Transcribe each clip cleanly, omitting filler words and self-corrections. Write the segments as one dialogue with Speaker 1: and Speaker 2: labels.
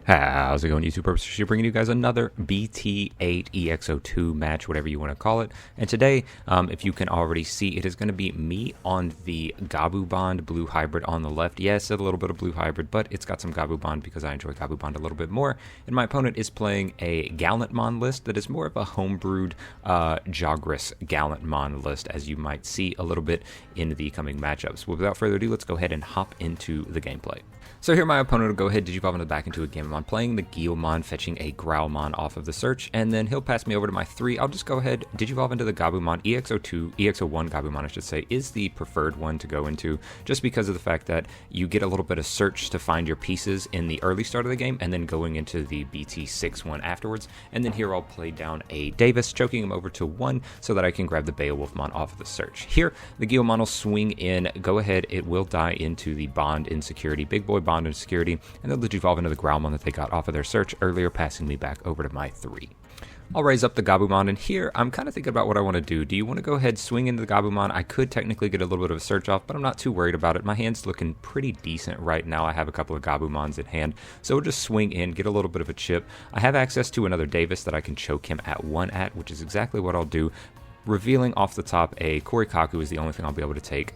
Speaker 1: How's it going, YouTubers? We're bringing you guys another BT8 EX02 match, whatever you want to call it. And today, if you can already see, it is going to be me on the Gabubond blue hybrid on the left. Yes, a little bit of blue hybrid, but it's got some Gabubond because I enjoy Gabubond a little bit more. And my opponent is playing a Gallantmon list that is more of a homebrewed Jagras Gallantmon list, as you might see a little bit in the coming matchups. Well, without further ado, let's go ahead and hop into the gameplay. So here my opponent will go ahead, digivolve into the back into a Gabumon, playing the Gallantmon, fetching a Growlmon off of the search, and then he'll pass me over to my 3. I'll just go ahead, digivolve into the Gabumon. EX01 Gabumon, I should say, is the preferred one to go into, just because of the fact that you get a little bit of search to find your pieces in the early start of the game, and then going into the BT6 one afterwards. And then here I'll play down a Davis, choking him over to 1, so that I can grab the Beowulfmon off of the search. Here, the Gallantmon will swing in, go ahead, it will die into the Bond Insecurity, Big Boy Bond Insecurity, and they'll digivolve into the Growlmon that they got off of their search earlier, passing me back over to my 3. I'll raise up the Gabumon, and here I'm kind of thinking about what I want to do. Do you want to go ahead, swing into the Gabumon? I could technically get a little bit of a search off, but I'm not too worried about it. My hand's looking pretty decent right now. I have a couple of Gabumons in hand, so we'll just swing in, get a little bit of a chip. I have access to another Davis that I can choke him at 1 at, which is exactly what I'll do. Revealing off the top a Korikaku is the only thing I'll be able to take.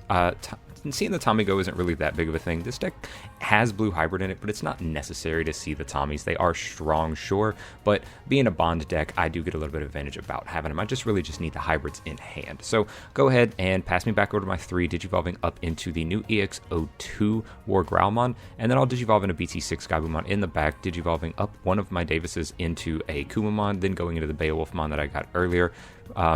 Speaker 1: Seeing the Tommy go isn't really that big of a thing. This deck has blue hybrid in it, but it's not necessary to see the Tommies. They are strong, sure, but being a Bond deck, I do get a little bit of advantage about having them. I just really need the hybrids in hand. So go ahead and pass me back over to my 3, digivolving up into the new EX02 War Growlmon, and then I'll digivolve into BT6 Gabumon in the back, digivolving up one of my Davises into a Kumamon, then going into the Beowulfmon that I got earlier.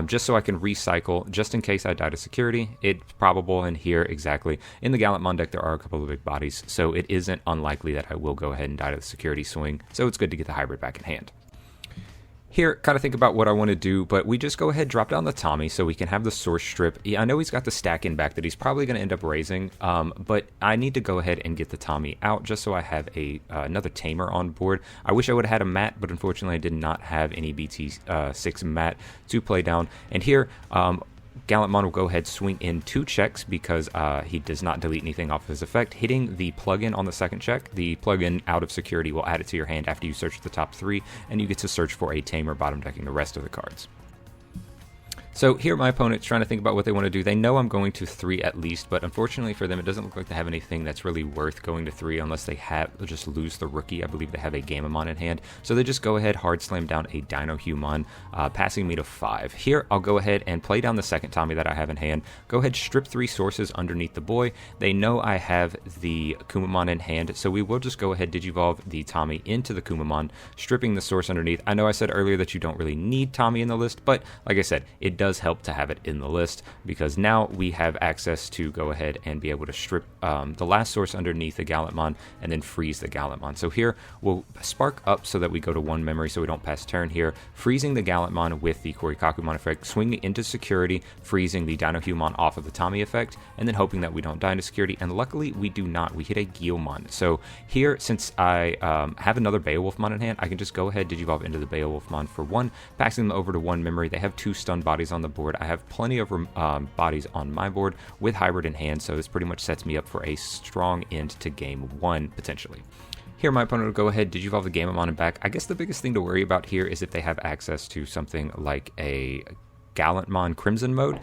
Speaker 1: Just so I can recycle, just in case I die to security. It's probable in here, exactly. In the Gallantmon deck, there are a couple of big bodies, so it isn't unlikely that I will go ahead and die to the security swing, so it's good to get the hybrid back in hand. Here, kind of think about what I want to do, but we just go ahead, drop down the Tommy so we can have the source strip. Yeah, I know he's got the stack in back that he's probably going to end up raising, but I need to go ahead and get the Tommy out just so I have another Tamer on board. I wish I would have had a mat, but unfortunately I did not have any BT6 mat to play down. And here, Gallantmon will go ahead, swing in 2 checks because he does not delete anything off of his effect. Hitting the plugin on the second check, the plugin out of security will add it to your hand after you search the top 3, and you get to search for a Tamer, bottom decking the rest of the cards. So here my opponent's trying to think about what they want to do. They know I'm going to 3 at least, but unfortunately for them, it doesn't look like they have anything that's really worth going to 3 unless they'll just lose the rookie. I believe they have a Gamamon in hand. So they just go ahead, hard slam down a Dinohumon, passing me to 5. Here, I'll go ahead and play down the second Tommy that I have in hand. Go ahead, strip 3 sources underneath the boy. They know I have the Kumamon in hand, so we will just go ahead, digivolve the Tommy into the Kumamon, stripping the source underneath. I know I said earlier that you don't really need Tommy in the list, but like I said, it does help to have it in the list because now we have access to go ahead and be able to strip the last source underneath the Gallantmon and then freeze the Gallantmon. So here we'll spark up so that we go to 1 memory so we don't pass turn here, freezing the Gallantmon with the Korikakumon effect, swinging into security, freezing the Dinohumon off of the Tommy effect, and then hoping that we don't die into security. And luckily we do not. We hit a Gallantmon. So here, since I have another Beowulfmon in hand, I can just go ahead, digivolve into the Beowulfmon for 1, passing them over to 1 memory. They have 2 stun bodies on the board. I have plenty of bodies on my board with hybrid in hand, so this pretty much sets me up for a strong end to game 1, potentially. Here my opponent will go ahead, digivolve the Gamamon and back. I guess the biggest thing to worry about here is if they have access to something like a Gallantmon Crimson mode,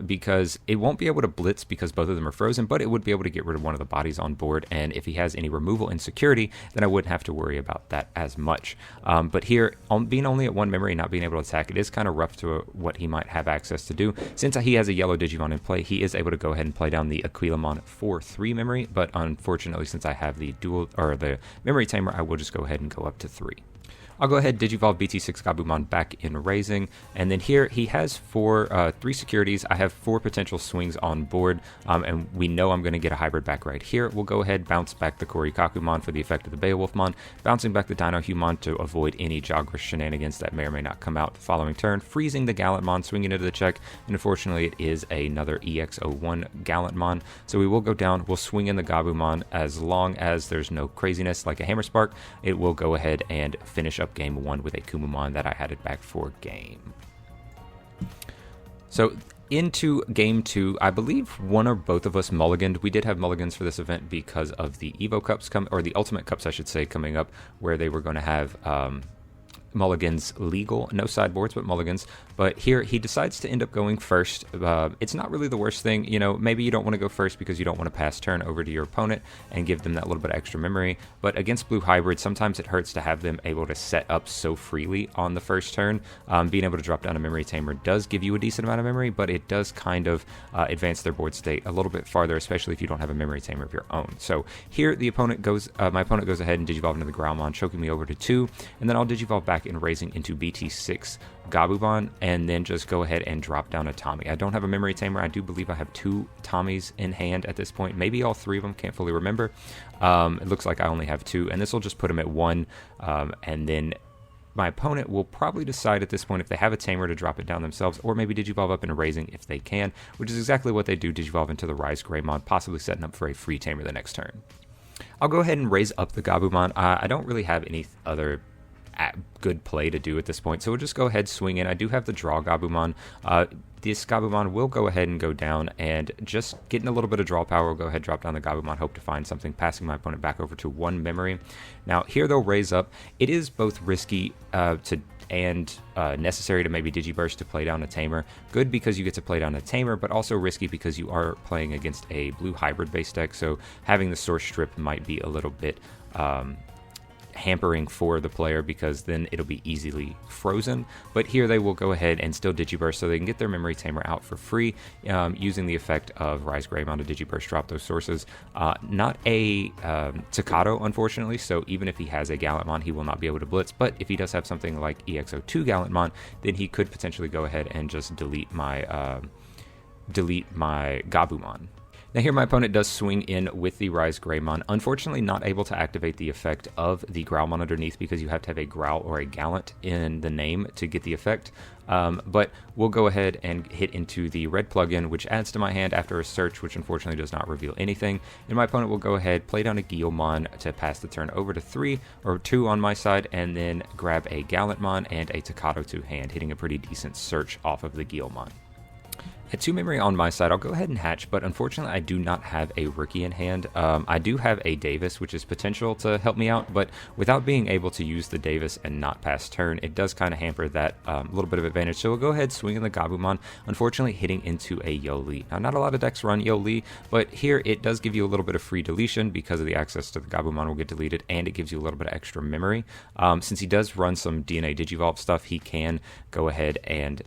Speaker 1: because it won't be able to blitz because both of them are frozen, but it would be able to get rid of one of the bodies on board, and if he has any removal insecurity, then I wouldn't have to worry about that as much. But here, being only at 1 memory and not being able to attack, it is kind of rough to what he might have access to do. Since he has a yellow Digimon in play, he is able to go ahead and play down the Aquilamon for 3 memory, but unfortunately, since I have the the memory tamer, I will just go ahead and go up to 3. I'll go ahead, digivolve BT6 Gabumon back in raising, and then here he has 3 securities. I have 4 potential swings on board, and we know I'm going to get a hybrid back right here. We'll go ahead, bounce back the Korikakumon for the effect of the Beowulfmon, bouncing back the Dinohumon to avoid any Jagras shenanigans that may or may not come out the following turn, freezing the Gallantmon, swinging into the check, and unfortunately it is another EX01 Gallantmon, so we will go down, we'll swing in the Gabumon. As long as there's no craziness like a Hammer Spark, it will go ahead and finish up game 1 with a Kumamon that I had it back for game. So Into game 2, I believe one or both of us mulliganed. We did have mulligans for this event because of the Evo Cups or the Ultimate Cups, I should say, coming up, where they were going to have mulligans legal, no sideboards, but mulligans. But here he decides to end up going first. It's not really the worst thing, you know. Maybe you don't want to go first because you don't want to pass turn over to your opponent and give them that little bit of extra memory. But against blue hybrid, sometimes it hurts to have them able to set up so freely on the first turn. Being able to drop down a memory tamer does give you a decent amount of memory, but it does kind of advance their board state a little bit farther, especially if you don't have a memory tamer of your own. So here the opponent goes, my opponent goes ahead and digivolve into the Gallantmon, choking me over to 2, and then I'll digivolve back in raising into BT6 Gabubond, and then just go ahead and drop down a Tommy. I don't have a memory tamer. I do believe I have 2 Tommies in hand at this point, maybe all 3 of them, can't fully remember. It looks like I only have 2, and this will just put him at 1, and then my opponent will probably decide at this point if they have a tamer to drop it down themselves, or maybe digivolve up into raising if they can, which is exactly what they do, digivolve into the Rise Greymon, possibly setting up for a free tamer the next turn. I'll go ahead and raise up the Gabumon. I don't really have any other good play to do at this point, so we'll just go ahead, swing in. I do have the draw Gabumon. This Gabumon will go ahead and go down, and just getting a little bit of draw power, we'll go ahead, drop down the Gabumon, hope to find something, passing my opponent back over to 1 memory. Now here they'll raise up. It is both risky and necessary to maybe Digiburst to play down a tamer. Good because you get to play down a tamer, but also risky because you are playing against a blue hybrid base deck, so having the source strip might be a little bit hampering for the player, because then it'll be easily frozen. But here they will go ahead and still Digiburst, so they can get their memory tamer out for free, using the effect of Rise Greymon to Digiburst, drop those sources. Not a Staccato, unfortunately, so even if he has a Gallantmon, he will not be able to blitz. But if he does have something like EX02 Gallantmon, then he could potentially go ahead and just delete my Gabumon. Now here my opponent does swing in with the Rise Greymon, unfortunately not able to activate the effect of the Growlmon underneath, because you have to have a Growl or a Gallant in the name to get the effect. But we'll go ahead and hit into the red plugin, which adds to my hand after a search, which unfortunately does not reveal anything. And my opponent will go ahead, play down a Gallantmon to pass the turn over to 3 or 2 on my side, and then grab a Gallantmon and a Staccato to hand, hitting a pretty decent search off of the Gallantmon. At 2 memory on my side, I'll go ahead and hatch, but unfortunately I do not have a rookie in hand. I do have a Davis, which is potential to help me out, but without being able to use the Davis and not pass turn, it does kind of hamper that little bit of advantage. So we'll go ahead, swing in the Gabumon, unfortunately hitting into a Yoli. Now, not a lot of decks run Yoli, but here it does give you a little bit of free deletion because of the access to the Gabumon will get deleted, and it gives you a little bit of extra memory. Since he does run some DNA Digivolve stuff, he can go ahead and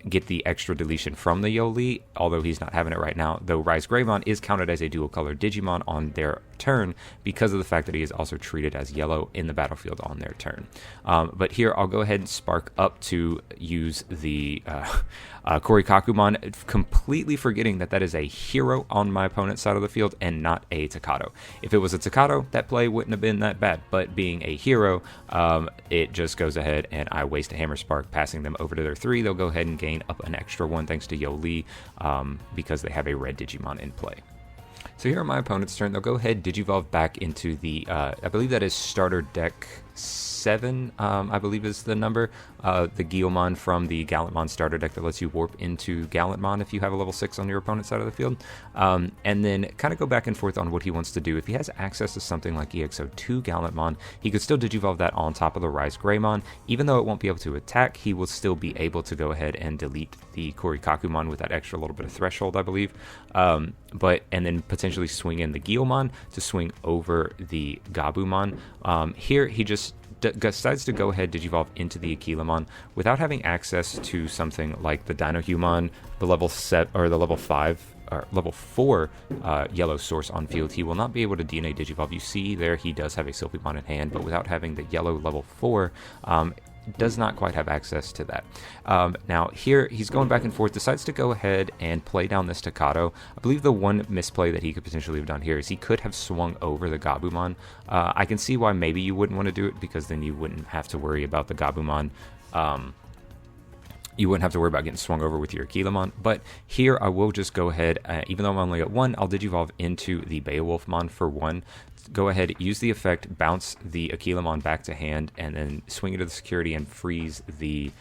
Speaker 1: get the extra deletion from the Yoli, although he's not having it right now, though Rise Greymon is counted as a dual color Digimon on their turn because of the fact that he is also treated as yellow in the battlefield on their turn. But here I'll go ahead and spark up to use the Korikakumon, completely forgetting that that is a hero on my opponent's side of the field and not a Staccato. If it was a Staccato, that play wouldn't have been that bad, but being a hero, it just goes ahead and I waste a Hammer Spark, passing them over to their 3. They'll go ahead and gain up an extra 1 thanks to Yoli, because they have a red Digimon in play. So here on my opponent's turn, they'll go ahead, Digivolve back into the, I believe that is starter deck 7, I believe is the number, the Gallantmon from the Gallantmon starter deck that lets you warp into Gallantmon if you have a level 6 on your opponent's side of the field, and then kind of go back and forth on what he wants to do. If he has access to something like EX02 Gallantmon, he could still Digivolve that on top of the Rise Greymon. Even though it won't be able to attack, he will still be able to go ahead and delete the Korikakumon with that extra little bit of threshold, I believe, and then potentially swing in the Gallantmon to swing over the Gabumon. Here he just decides to go ahead, Digivolve into the Aquilamon without having access to something like the Dinohumon, the level 7 or the level 5 or level 4 yellow source on field. He will not be able to DNA Digivolve. You see there he does have a Sylphimon in hand, but without having the yellow level 4, does not quite have access to that. Now here he's going back and forth, decides to go ahead and play down the Staccato. I believe the one misplay that he could potentially have done here is he could have swung over the Gabumon. I can see why maybe you wouldn't want to do it, because then you wouldn't have to worry about the Gabumon. You wouldn't have to worry about getting swung over with your Aquilamon. But here I will just go ahead, even though I'm only at 1, I'll Digivolve into the Beowulfmon for 1. Go ahead, use the effect, bounce the Aquilamon back to hand, and then swing into the security and freeze the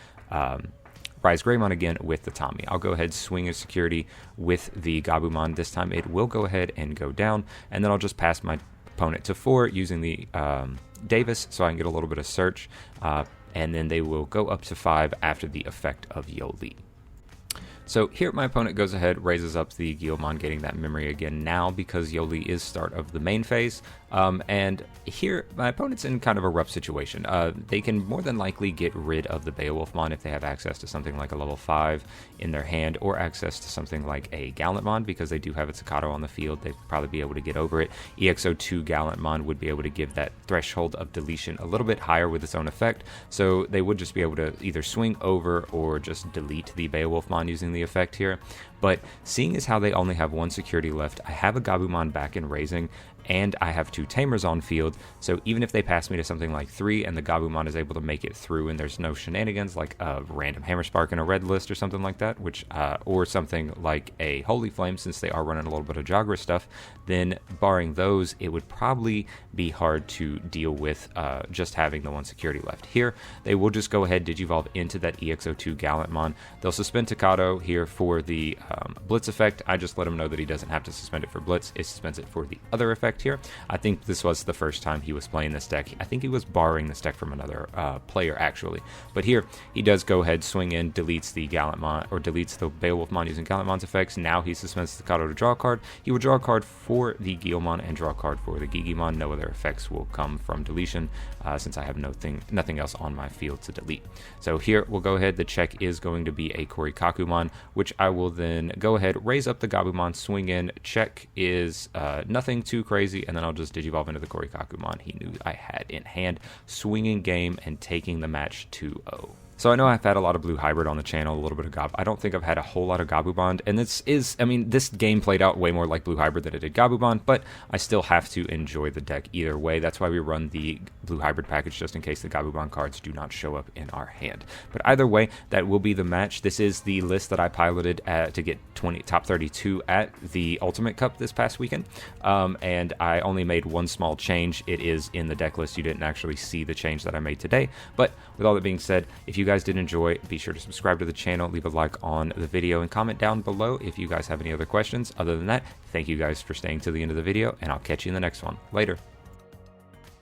Speaker 1: Rise Greymon again with the Tommy. I'll go ahead, swing a security with the Gabumon. This time it will go ahead and go down, and then I'll just pass my opponent to 4 using the Davis so I can get a little bit of search, and then they will go up to 5 after the effect of Yoli. So here my opponent goes ahead, raises up the Gallantmon, getting that memory again now because Yoli is start of the main phase. And here my opponent's in kind of a rough situation. They can more than likely get rid of the Beowulfmon if they have access to something like a level 5 in their hand, or access to something like a Gallantmon because they do have a Staccato on the field. They'd probably be able to get over it. EX02 Gallantmon would be able to give that threshold of deletion a little bit higher with its own effect, so they would just be able to either swing over or just delete the Beowulfmon using the effect here. But seeing as how they only have 1 security left, I have a Gabumon back in raising, and I have 2 Tamers on field, so even if they pass me to something like 3 and the Gabumon is able to make it through and there's no shenanigans like a random Hammerspark in a red list or something like that, which or something like a Holy Flame, since they are running a little bit of Jagra stuff, then barring those, it would probably be hard to deal with just having the 1 security left. Here, they will just go ahead, Digivolve into that EX02 Gallantmon. They'll suspend Staccato here for the Blitz effect. I just let him know that he doesn't have to suspend it for Blitz, it suspends it for the other effect here. I think this was the first time he was playing this deck. I think he was borrowing this deck from another player actually, but here he does go ahead, swing in, deletes the Gallantmon, or deletes the Beowulfmon using Gallantmon's effects. Now he suspends Staccato to draw a card. He will draw a card for the Guilmon and draw a card for the Gigimon. No other effects will come from deletion since I have nothing else on my field to delete. So here we'll go ahead, the check is going to be a Korikakumon, which I will then go ahead, raise up the Gabumon, swing in. Check is nothing too crazy, and then I'll just Digivolve into the Korikakumon he knew I had in hand, swinging game and taking the match 2-0. So I know I've had a lot of Blue Hybrid on the channel, a little bit of Gab. I don't think I've had a whole lot of Gabubond, and this game played out way more like Blue Hybrid than it did Gabubond, but I still have to enjoy the deck either way. That's why we run the Blue Hybrid package, just in case the Gabubond cards do not show up in our hand. But either way, that will be the match. This is the list that I piloted to get top 32 at the Ultimate Cup this past weekend, and I only made 1 small change. It is in the deck list. You didn't actually see the change that I made today, but with all that being said, if you guys did enjoy, be sure to subscribe to the channel, leave a like on the video, and comment down below if you guys have any other questions. Other than that, thank you guys for staying to the end of the video, and I'll catch you in the next one. Later.